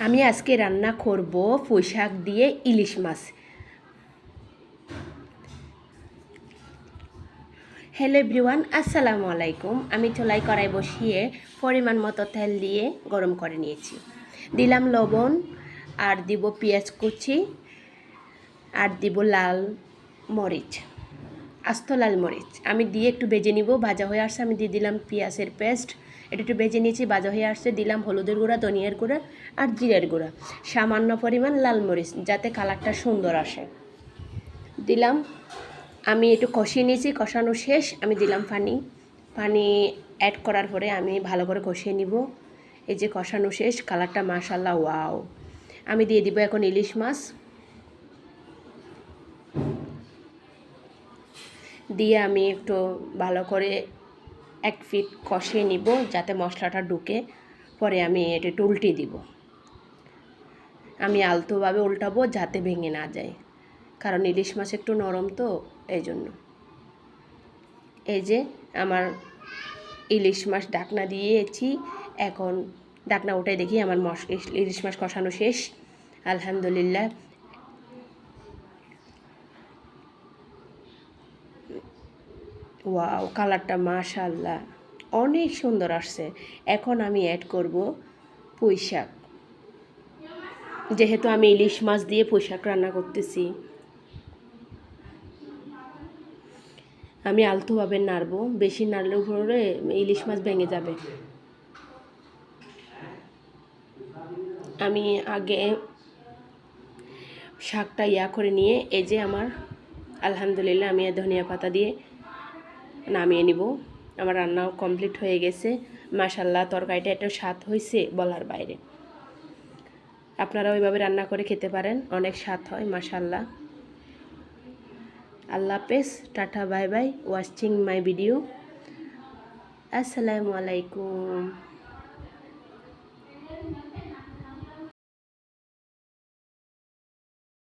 আমি আজকে রান্না করব পুঁই শাক দিয়ে ইলিশ মাছ। হ্যালো এভরিওয়ান, আসসালামু আলাইকুম। আমি চুলায় কড়াই বসিয়ে পরিমাণ মতো তেল দিয়ে গরম করে নিয়েছি। দিলাম লবণ, আর দিব পেঁয়াজ কুচি, আর দিব লাল মরিচ, আস্ত লাল মরিচ আমি দিয়ে একটু ভেজে নিব। ভাজা হয়ে আসছে, আমি দিয়ে দিলাম পেঁয়াজের পেস্ট। এটা একটু ভেজে নিয়েছি, ভাজা হয়ে আসছে। দিলাম হলুদের গুঁড়া, ধনিয়ার গুঁড়া আর জিরের গুঁড়া, সামান্য পরিমাণ লাল মরিচ, যাতে কালারটা সুন্দর আসে। দিলাম, আমি একটু কষিয়ে নিয়েছি। কষানো শেষ, আমি দিলাম পানি অ্যাড করার পরে আমি ভালো করে কষিয়ে নিব। এই যে কষানো শেষ, কালারটা মাশাআল্লাহ ওয়াও। আমি দিয়ে দিব এখন ইলিশ মাছ। দিয়ে আমি একটু ভালো করে এক ফিট কষিয়ে নিব, যাতে মশলাটা ঢুকে। পরে আমি এটা একটু উল্টে দিব। আমি আলতোভাবে উল্টাবো, যাতে ভেঙে না যায়, কারণ ইলিশ মাছ একটু নরম তো, এই জন্য। এই যে আমার ইলিশ মাছ ঢাকনা দিয়েছি। এখন ঢাকনা উঠে দেখি আমার ইলিশ মাছ কষানো শেষ, আলহামদুলিল্লাহ। ওয়াও, কালারটা মাশাআল্লাহ অনেক সুন্দর আসছে। এখন আমি অ্যাড করব পুঁই শাক। যেহেতু আমি ইলিশ মাছ দিয়ে পুঁই শাক রান্না করতেছি, আমি আলতোভাবে নাড়বো। বেশি নাড়লে উপরে ইলিশ মাছ ভেঙে যাবে। আমি আগে শাকটা করে নিয়ে, এই যে আমার আলহামদুলিল্লাহ, আমি ধনিয়া পাতা দিয়ে নামিয়ে নিব। আমার রান্নাও কমপ্লিট হয়ে গেছে। মাশাআল্লাহ, তরকারিটা একটু স্বাদ হয়েছে বলার বাইরে। আপনারা ওইভাবে রান্না করে খেতে পারেন, অনেক স্বাদ হয় মাশাআল্লাহ। আল্লাহ হাফেজ, tata, bye bye, watching my video. আসসালামু আলাইকুম।